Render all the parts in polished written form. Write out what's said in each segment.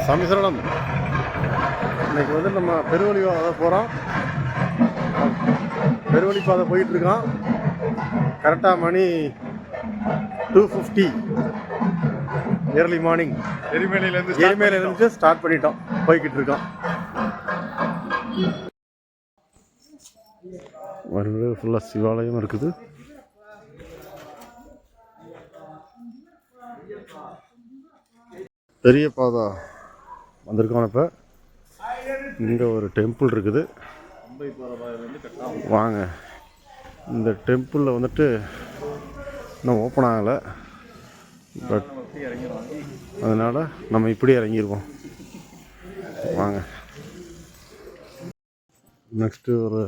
சாமி சரணம். இன்னைக்கு வந்து நம்ம பெருவழி பாதை போகிறோம். பெருவழி பாதை போயிட்டுருக்கோம். கரெக்டாக மணி 2:50 ஏர்லி மார்னிங். எரிமேலிருந்து ஸ்டார்ட் பண்ணிட்டோம், போய்கிட்டு இருக்கோம். வருது ஃபுல்லாக சிவாலயம் இருக்குது. பெரிய பாதா வந்திருக்கோம். இப்போ இங்கே ஒரு டெம்பிள் இருக்குது. வாங்க, இந்த டெம்பிளில் வந்துட்டு இன்னும் ஓப்பன் ஆகலை. பட் அதனால் நம்ம இப்படி இறங்கிடுவோம். வாங்க. நெக்ஸ்ட்டு ஒரு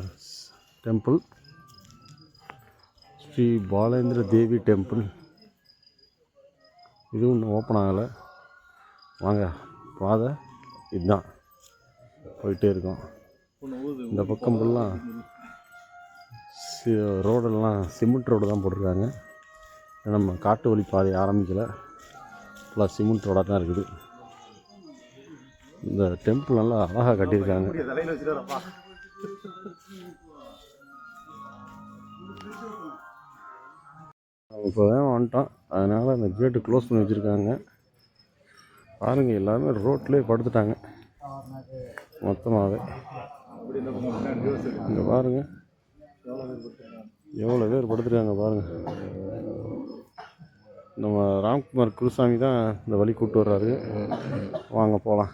டெம்பிள், ஸ்ரீ பாலேந்திர தேவி டெம்பிள். இதுவும் இன்னும் ஓப்பன் ஆகலை. வாங்க, பாதை இதுதான், போயிட்டே இருக்கோம். இந்த பக்கம் ஃபுல்லாக ரோடெல்லாம் சிமெண்ட் ரோடு தான் போட்டிருக்காங்க. நம்ம காட்டு வழி பாதை ஆரம்பிக்கலை, ஃபுல்லாக சிமெண்ட் ரோடாக தான் இருக்குது. இந்த டெம்பிள் நல்லா அழகாக கட்டியிருக்காங்க. இப்போ தான் வந்துட்டோம், அதனால் அந்த கேட்டு க்ளோஸ் பண்ணி வச்சுருக்காங்க. பாருங்கள், எல்லாருமே ரோட்லேயே படுத்துட்டாங்க மொத்தமாகவே. இங்கே பாருங்கள் எவ்வளோ பேர் படுத்துருக்காங்க பாருங்கள். நம்ம ராம்குமார் குருசாமி தான் இந்த வழி கூப்பிட்டு வர்றாரு. வாங்க போகலாம்.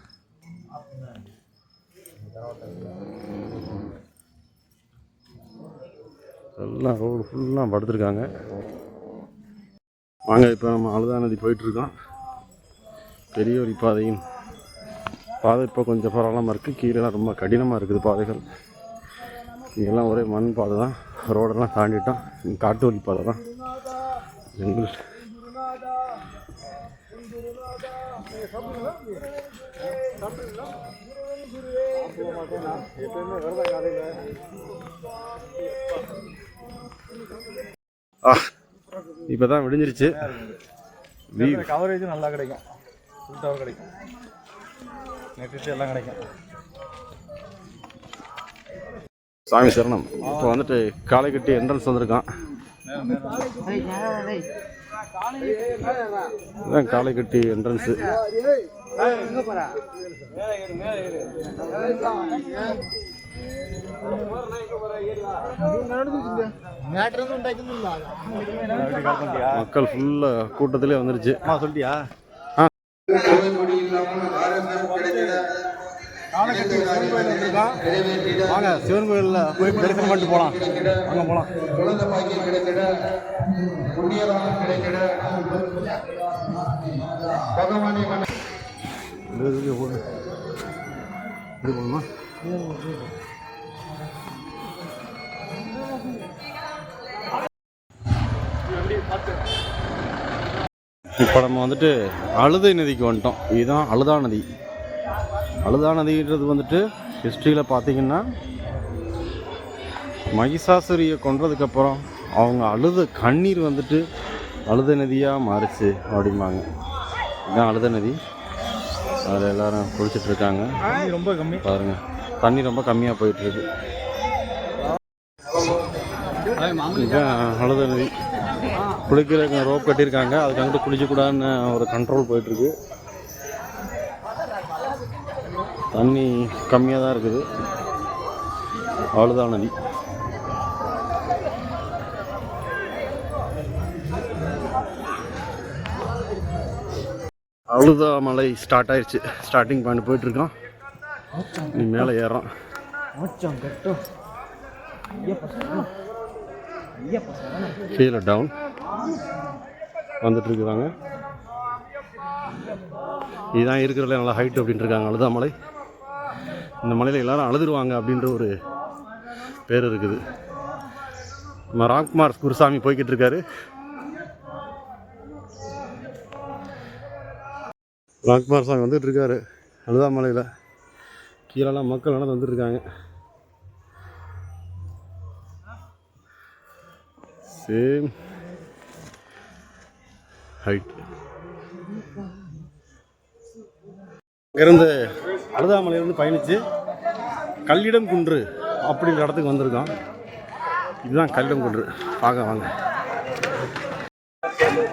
எல்லாம் ரோடு ஃபுல்லாக படுத்துருக்காங்க. வாங்க, இப்போ நம்ம அழுதா நதி போயிட்டுருக்கோம். பெரிய வழி பாதையும் பாதை இப்போ கொஞ்சம் பரவாயில்லாமல் இருக்குது. கீழெல்லாம் ரொம்ப கடினமாக இருக்குது பாதைகள். இங்கெல்லாம் ஒரே மண் பாதை தான். ரோடெல்லாம் தாண்டிட்டோம். காட்டு வழி பாதை தான். எங்களுக்கு இப்போ தான் விடிஞ்சிருச்சு. கவரேஜும் நல்லா கிடைக்கும், ஃபுல் டவர் கிடைக்கும், நெட்டு எல்லாம் கிடைக்கும். சாமி சரணம். இப்போ வந்துட்டு காளைக்கட்டி என்ட்ரன்ஸ் வந்திருக்கான். இதுதான் காளைக்கட்டி என்ட்ரன்ஸு. மக்கள் ஃபுல்லாக கூட்டத்திலே வந்துருச்சு. சொல்லிட்டியா? காளைக்கட்டி சிவன் கோயில் வந்துருக்கான். வாங்க, சிவன் கோயிலில் போய் தரிசனம் பண்ணிட்டு போகலாம். வாங்க போகலாம். குழந்தை பாக்கியம் கிடைக்கிற, புண்ணியதானம் கிடைக்கிற பகவானே இது போகணுமா? இப்போ நம்ம வந்துட்டு அழுதை நதிக்கு வந்துட்டோம். இதுதான் அழுதா நதி. அழுதா நதின்றது வந்துட்டு ஹிஸ்ட்ரியில் பார்த்தீங்கன்னா, மகிஷாசுரியை கொன்றதுக்கப்புறம் அவங்க அழுத கண்ணீர் வந்துட்டு அழுத நதியாக மாறிச்சு அப்படிம்பாங்க. இதுதான் அழுத நதி. அதில் எல்லோரும் குளிச்சிட்ருக்காங்க. ரொம்ப கம்மி பாருங்கள், தண்ணி ரொம்ப கம்மியாக போயிட்டுருக்கு. இதுதான் அழுத நதி. குளிக்கிறதுக்கு ரோப் கட்டியிருக்காங்க. அதுக்கு அங்கிட்டு குளிக்கக்கூடாதுன்னு ஒரு கண்ட்ரோல் போயிட்டுருக்கு. தண்ணி கம்மியாக தான் இருக்குது. அழுதா நதி. அழுதா மலை ஸ்டார்ட் ஆயிடுச்சு. ஸ்டார்டிங் பாயிண்ட் போயிட்டுருக்கோம். நீ மேலே ஏறோம். கீழே டவுன் வந்துட்டுருக்குறாங்க. இதுதான் இருக்கிறதுல நல்லா ஹைட் அப்படின்ட்டு இருக்காங்க அழுதா மலை. இந்த மலையில் எல்லோரும் அழுதுருவாங்க அப்படின்ற ஒரு பேர் இருக்குது. நம்ம ராம்குமார் குருசாமி போய்கிட்டு இருக்காரு. ராம்குமார் சாமி வந்துட்டு இருக்காரு அழுதா மலையில். கீழெல்லாம் மக்கள் நடந்து வந்துட்டுருக்காங்க. Same height. இங்கேருந்து அழுதாமலையிலேருந்து பயணித்து கல்லிடம் குன்று அப்படிங்கிற இடத்துக்கு வந்திருக்கோம். இதுதான் கல்லிடம் குன்று. பார்க்க வாங்க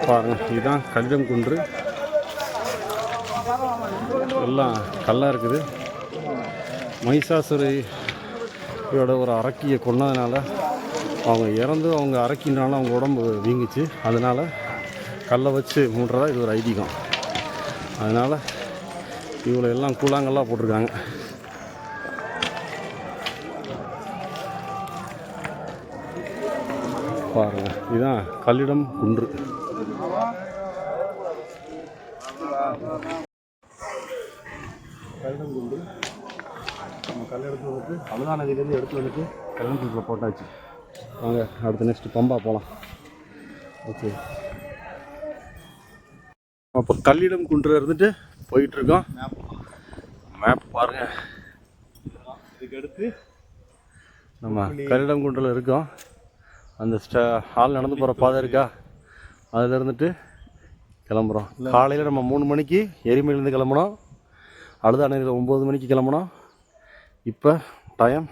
பாருங்க. இதுதான் கல்லிடம் குன்று. எல்லாம் கல்லாக இருக்குது. மகிஷாசுரியோட ஒரு அரக்கியை கொன்னதுனால அவங்க இறந்து அவங்க அரக்கினால அவங்க உடம்பு வீங்கிச்சு. அதனால் கல்லை வச்சு மூடுறதா இது ஒரு ஐதீகம். அதனால் இவ்வளோ எல்லாம் கூழாங்கல்லாம் போட்டிருக்காங்க. பாருங்கள், இதுதான் கல்லிடம் குன்று. கல்லிடம் குன்று நம்ம கல்லிடத்தில் வந்துட்டு அழுதா நதியிலேருந்து எடுத்து வந்துட்டு கல்லிடம் குன்றில் போட்டாச்சு. வாங்க அடுத்து நெக்ஸ்ட்டு பம்பா போகலாம். ஓகே, அப்போ கல்லிடம் குன்று இருந்துட்டு போயிட்டுருக்கோம். மேப் பாருங்கள். இதுக்கு அடுத்து நம்ம கல்லிடம் குன்றில் இருக்கோம். அந்த ஹால் நடந்து போகிற பாதை இருக்கா, அதில் இருந்துட்டு கிளம்புறோம். காலையில் நம்ம 3 மணிக்கு எரிமலையிலேருந்து கிளம்புனோம். அழுதா நதியில் 9 மணிக்கு கிளம்புனோம். இப்போ டைம்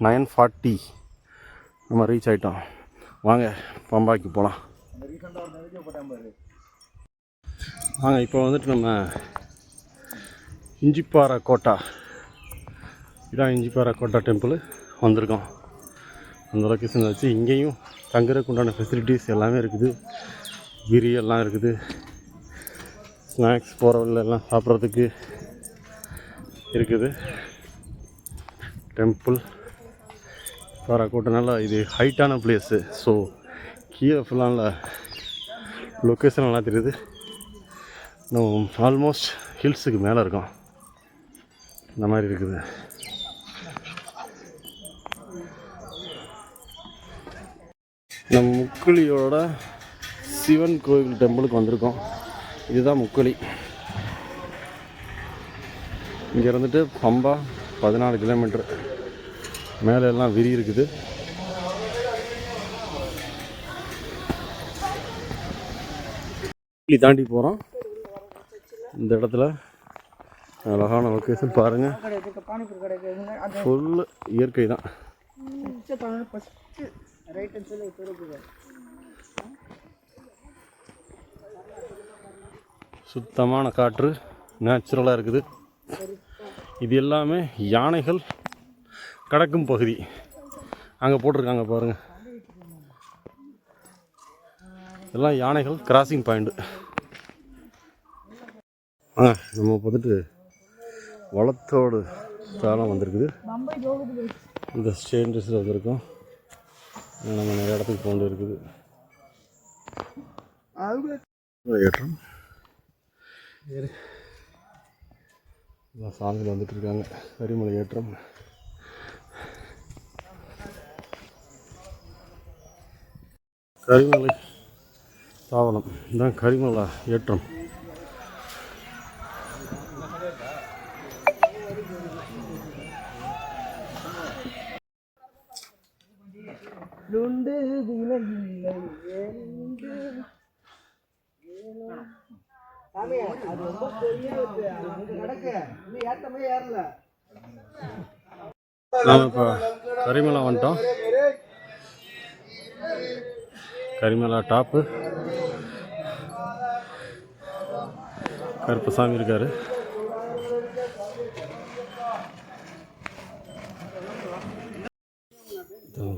9:40 நம்ம ரீச் ஆகிட்டோம். வாங்க பம்பாய்க்கு போகலாம். வாங்க இப்போ வந்துட்டு நம்ம இஞ்சிப்பாறை கோட்டா, இதான் இஞ்சிப்பாறை கோட்டா டெம்பிள் வந்திருக்கோம். அந்த லொக்கேஷன் வச்சு இங்கேயும் தங்குறதுக்கு உண்டான ஃபெசிலிட்டிஸ் எல்லாமே இருக்குது. விரி எல்லாம் இருக்குது. ஸ்நாக்ஸ் போகிற வழியில் எல்லாம் சாப்பிட்றதுக்கு இருக்குது. டெம்பிள் பாறைக்கோட்டை இது ஹைட்டான பிளேஸு. ஸோ கீழே ஃபுல்லாக லொக்கேஷன் நல்லா தெரியுது. நம்ம ஆல்மோஸ்ட் ஹில்ஸுக்கு மேலே இருக்கோம். இந்த மாதிரி இருக்குது. நம்ம முக்குளியோட சிவன் கோவில் டெம்பிளுக்கு வந்திருக்கோம். இதுதான் முக்குளி. இங்கே இருந்துட்டு பம்பா 14 கிலோமீட்டர். மேலே எல்லாம் விரி இருக்குது. தாண்டி போகிறோம். இந்த இடத்துல அழகான லொக்கேஷன் பாருங்கள். ஃபுல்லு இயற்கை தான். சுத்தமான காற்று நேச்சுரலாக இருக்குது. இது எல்லாமே யானைகள் கடக்கும் பகுதி. அங்கே போட்டிருக்காங்க பாருங்கள். இதெல்லாம் யானைகள் கிராசிங் பாயிண்ட். நம்ம வந்துட்டு வளத்தோடு தாளம் வந்திருக்குது. இந்த ஸ்டேஞ்சஸில் வந்திருக்கோம். நம்ம நிறைய இடத்துக்கு போக இருக்குது. ஏற்றம் சாமியில் வந்துட்டு இருக்காங்க. கரிமலை ஏற்றம். கரிமலை தாவலம் இதுதான் கரிமலை ஏற்றம். நாம் இப்போ கரிமலை வந்துட்டோம். கரிமலை டாப்பு. கருப்பசாமி இருக்கார்.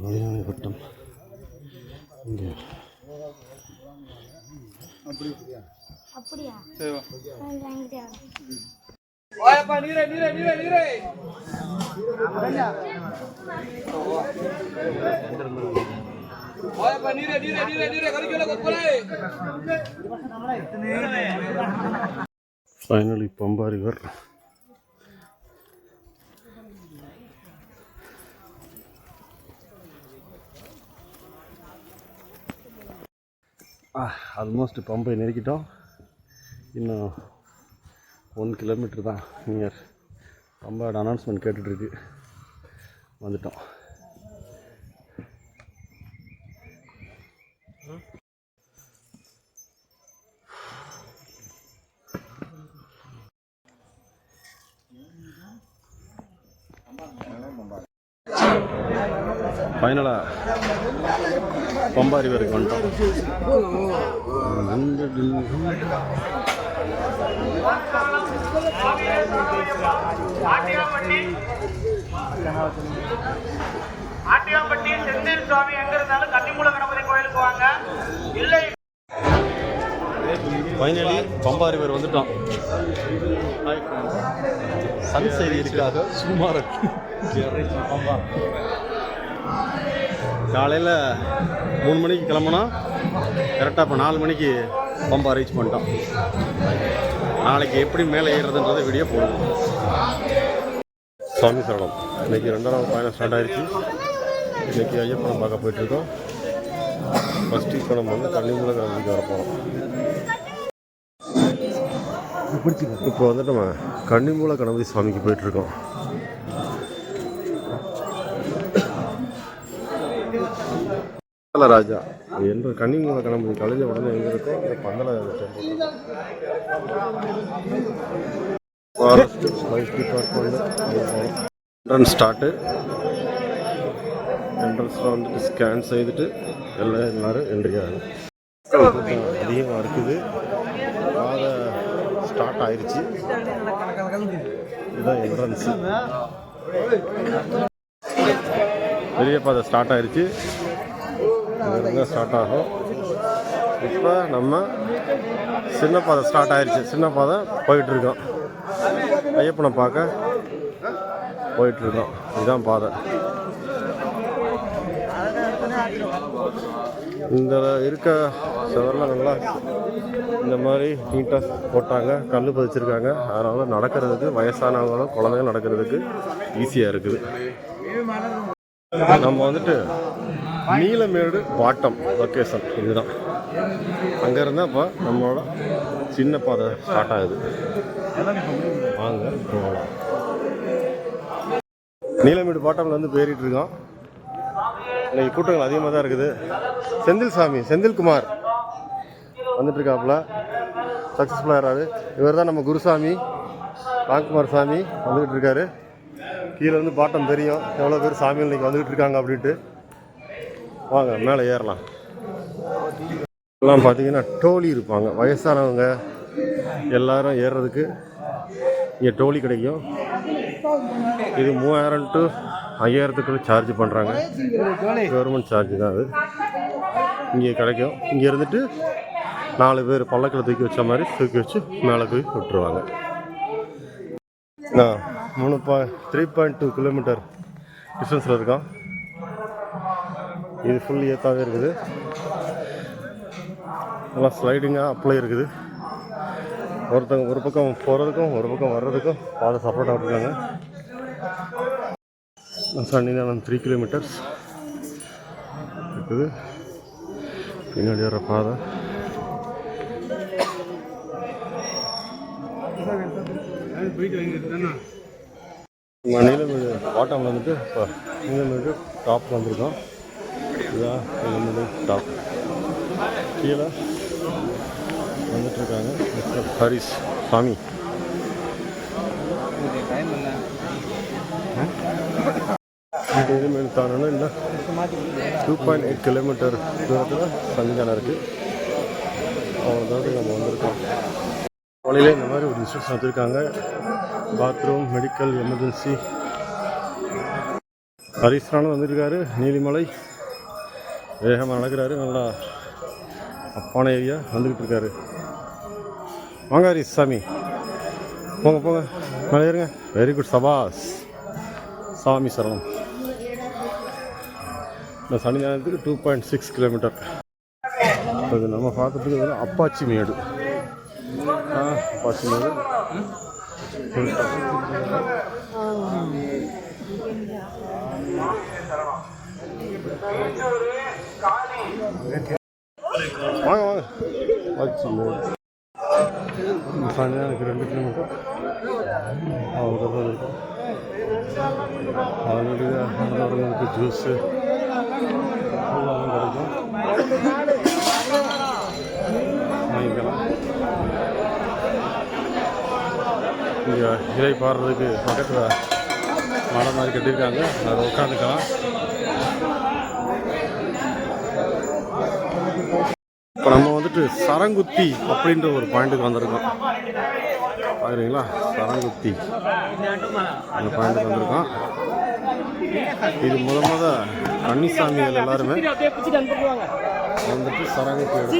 வழியானை வட்டம் இங்கே. அப்படியா? Finally Pamba river. ஆல்மோஸ்ட் பம்பை நெருக்கிட்டோம். இன்னும் 1 கிலோமீட்டர் தான் நியர். பம்பாயோட அனௌன்ஸ்மெண்ட் கேட்டுட்ருக்கு. வந்துட்டோம். ஃபைனலாக பம்பாரி வரைக்கும் வந்துட்டோம். ஆட்டியாம்பட்டி செந்தில் சுவாமி எங்க இருந்தாலும் கன்னிமூல கணபதி கோயிலுக்கு வாங்க. இல்லை ஃபைனலி பம்பாரி வரை வந்துட்டோம். சன் செய்திக்காக சுமார் காலையில் 3 மணிக்கு கிளம்புனா கரெக்டாக இப்போ 4 மணிக்கு பம்பா ரீச் பண்ணிட்டோம். நாளைக்கு எப்படி மேலே ஏறுறதுன்றதை வீடியோ போடுவோம். சுவாமி சரணம். இன்றைக்கி 2வது பயணம் ஸ்டார்ட் ஆகிடுச்சு. இன்றைக்கி ஐயப்பனை பார்க்க போயிட்டுருக்கோம். ஃபஸ்ட்டு இப்போ நம்ம வந்து கன்னிமூல கணபதிக்கு வர போகிறோம். இப்போ வந்துட்டு நம்ம கன்னிமூல கணபதி சுவாமிக்கு போயிட்டுருக்கோம். ராஜா என்ற கன்னிமூல கணபதி கலைஞ்ச உடனே எங்கே இருக்கோ அந்த பந்தல forest life department entrance start. என்ட்ரன்ஸில் வந்துட்டு ஸ்கேன் செய்துட்டு எல்லோரும் என்ட்ரி ஆகும். அதிகமாக இருக்குது. பாதை ஸ்டார்ட் ஆயிடுச்சு. இதுதான் என்ட்ரன்ஸு. பெரிய பாதை ஸ்டார்ட் ஆயிடுச்சு. இங்கே ஸ்டார்ட் ஆகும். இப்போ நம்ம சின்ன பாதை ஸ்டார்ட் ஆயிடுச்சு. சின்ன பாதை போயிட்டுருக்கோம். ஐயப்பனை பார்க்க போயிட்டுருக்கோம். இதுதான் பாதை. இந்த இருக்க செவரெலாம் நல்லா இந்த மாதிரி நீட்டாக போட்டாங்க. கல் பதிச்சிருக்காங்க. அதனால் நடக்கிறதுக்கு வயசானவங்களும் குழந்தைங்க நடக்கிறதுக்கு ஈஸியாக இருக்குது. நம்ம வந்துட்டு நீலமேடு பாட்டம் லொக்கேஷன் இதுதான். அங்கே இருந்தால் இப்போ நம்மளோட சின்ன பாதை ஸ்டார்ட் ஆகுது. வாங்க போகலாம். நீலமேடு பாட்டமில் வந்து பேரிட்டு இருக்கோம். இன்னைக்கு கூட்டங்கள் அதிகமாக தான் இருக்குது. செந்தில் சாமி செந்தில்குமார் வந்துட்டுருக்காப்புல. சக்ஸஸ்ஃபுல்லாக இருக்காரு. இவர் தான் நம்ம குருசாமி ராம்குமார் சாமி வந்துக்கிட்டு இருக்காரு. கீழே வந்து பாட்டம் தெரியும் எவ்வளோ பேர் சாமிகள் இன்றைக்கி வந்துக்கிட்டு இருக்காங்க அப்படின்ட்டு. வாங்க மேலே ஏறலாம். எல்லாம் பார்த்தீங்கன்னா டோலி இருப்பாங்க. வயசானவங்க எல்லாரும் ஏறுறதுக்கு இங்கே டோலி கிடைக்கும். இது 3000 to 5000 சார்ஜ் பண்ணுறாங்க. கவர்மெண்ட் சார்ஜ் தான் அது. இங்கே கிடைக்கும். இங்கே இருந்துட்டு 4 பேர் பல்லக்கில் தூக்கி வச்ச மாதிரி தூக்கி வச்சு மேலே போய் விட்டுருவாங்க. 3.2 கிலோமீட்டர் டிஸ்டன்ஸில் இருக்கோம். இது ஃபுல் ஏத்தாவே இருக்குது. நல்லா ஸ்லைடிங்காக அப்ளை இருக்குது. ஒருத்தங்க ஒரு பக்கம் போகிறதுக்கும் ஒரு பக்கம் வர்றதுக்கும் பாதை சப்போர்ட்டாக இருக்காங்க. சன்னிதானம் 3 கிலோமீட்டர்ஸ் இருக்குது. பின்னாடி வர்ற பாதை நீலமேடு பாட்டம் வந்துட்டு இப்போ நீலமேடு டாப் வந்திருக்கோம். இதுதான் நீலமேடு டாப். கீழே வந்துட்டுருக்காங்க மிஸ்டர் ஹரிஸ் சாமி. நீலமேடு தானோன்னா இன்னும் 2.8 கிலோமீட்டர் தூரத்தில் சன்னிதானம் இருக்குது. அவ்வளோ தூரத்துக்கு நம்ம வந்திருக்கோம். வழியிலே இந்த மாதிரி ஒரு இன்ஸ்ட்ரக்ஷன் வச்சுருக்காங்க. Bathroom, medical, emergency. ஹரிஸ்ரானும் வந்துருக்காரு. நீலிமலை வேகமாக நடக்கிறாரு. நல்லா அப்பான ஏரியா வந்துக்கிட்டு இருக்காரு. வாங்க ஹரிஸ் சாமி, போங்க போங்க மேலே ஏறுங்க. வெரி குட் சபாஸ். சாமி சரணம். இந்த சன்னிதானத்துக்கு 2.6 கிலோமீட்டர். அது நம்ம பார்த்துட்டு அப்பாச்சி மேடு. அப்பாச்சி மேடு வாங்க வாங்க. அப்பாச்சி மேடு சன்னிதானத்துக்கு 2 கிலோமீட்டர். அவ்வளோ இருக்கும். அவங்களுக்கு ஜூஸு எல்லாமே கிடைக்கும். வாங்கிக்கலாம். இங்கே இலை பாடுறதுக்கு பக்கத்தில் மரம் மாதிரி கட்டியிருக்காங்க. அதை உட்காந்துக்கலாம். வந்துட்டு சரங்குத்தி அப்படின்ற ஒரு பாயிண்ட்டுக்கு வந்திருக்கோம். பாக்குறீங்களா, சரங்குத்தி அந்த பாயிண்ட்டுக்கு வந்திருக்கோம். இது முத கன்னிசாமிகள் எல்லாருமே வந்துட்டு சரங்குத்தி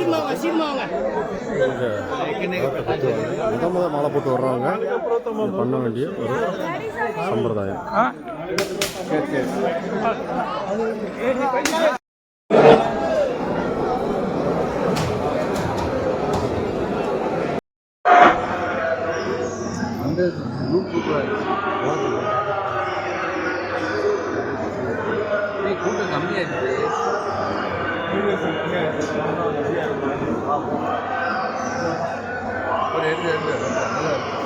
முத மாலை போட்டு வர்றவங்க பண்ண வேண்டிய ஒரு சம்பிரதாயம். கூட்டம் கம்மியா இருக்குது. ஒரு எடுத்து நல்லா இருக்கு.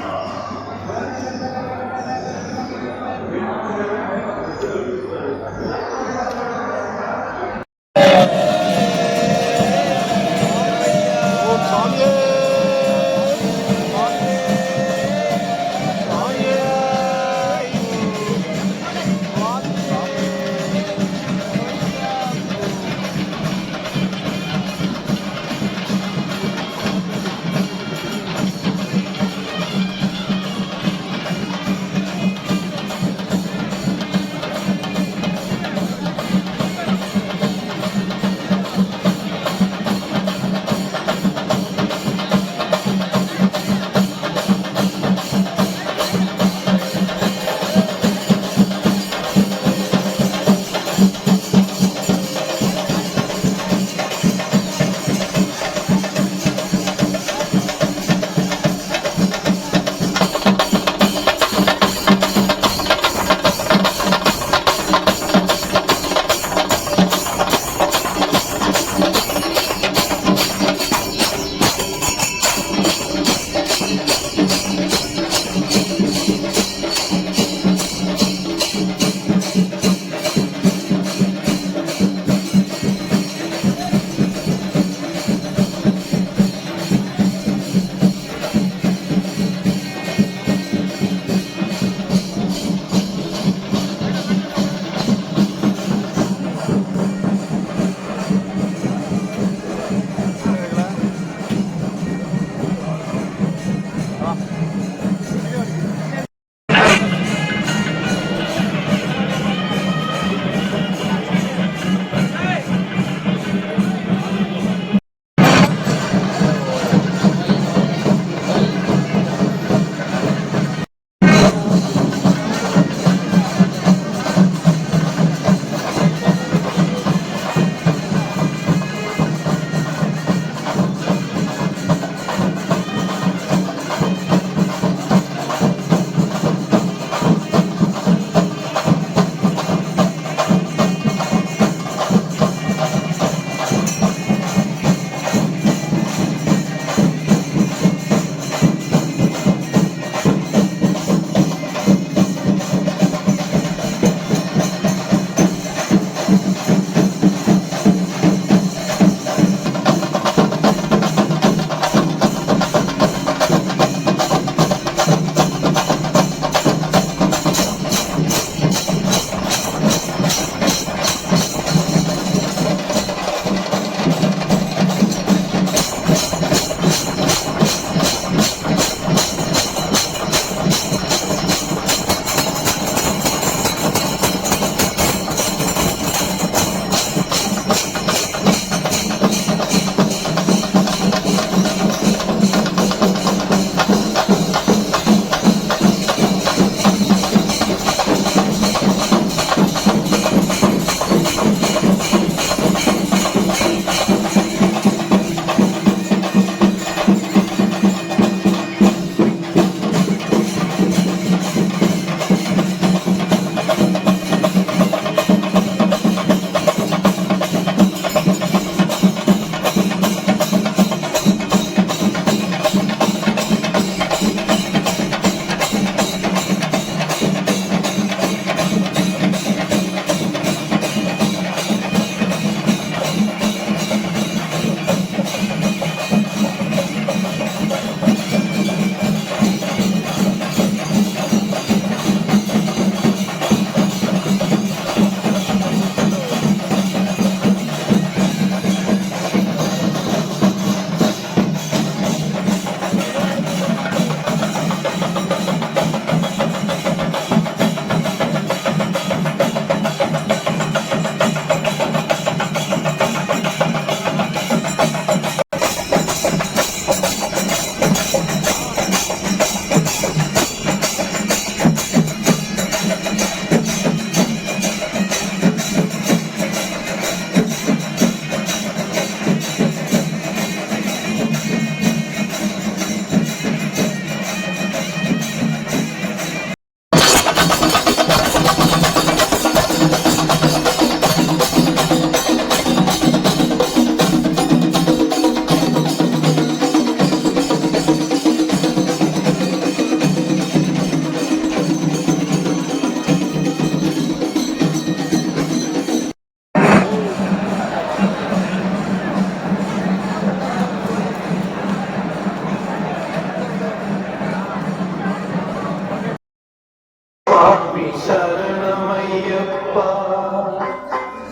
சுவாமி சரணமையப்பா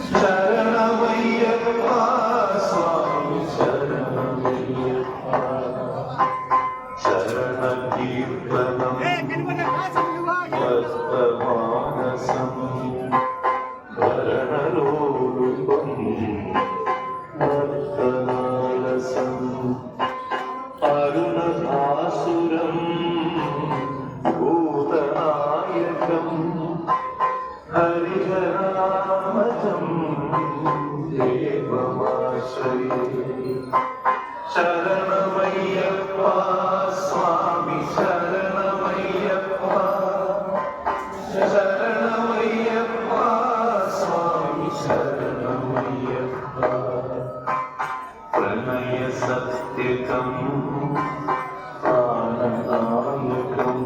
சரணமையப்பா சுவாமி சரணமையப்பா சரண கீர்த்தனம் வஸ்தமானசம் வரணரோருபம் அர்த்தநாலசம் அருணபாசுரம் பூதநாயகம் ஹரிஹராமஜம் தேவமாஸ்ரயே சரணமையப்பா சுவாமி சரணமையப்பா சரணமையப்பா சுவாமி சரணமையப்பா பிரணய சத்யகம் ஆனநாயகம்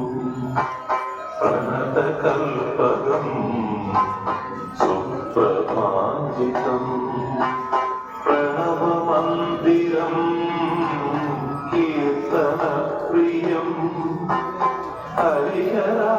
பிரணத கல்பகம் சுப்ரபாஞ்சிதம் பிரணவ மந்திரம் கீர்த்தன பிரியம் ஹரிஹரா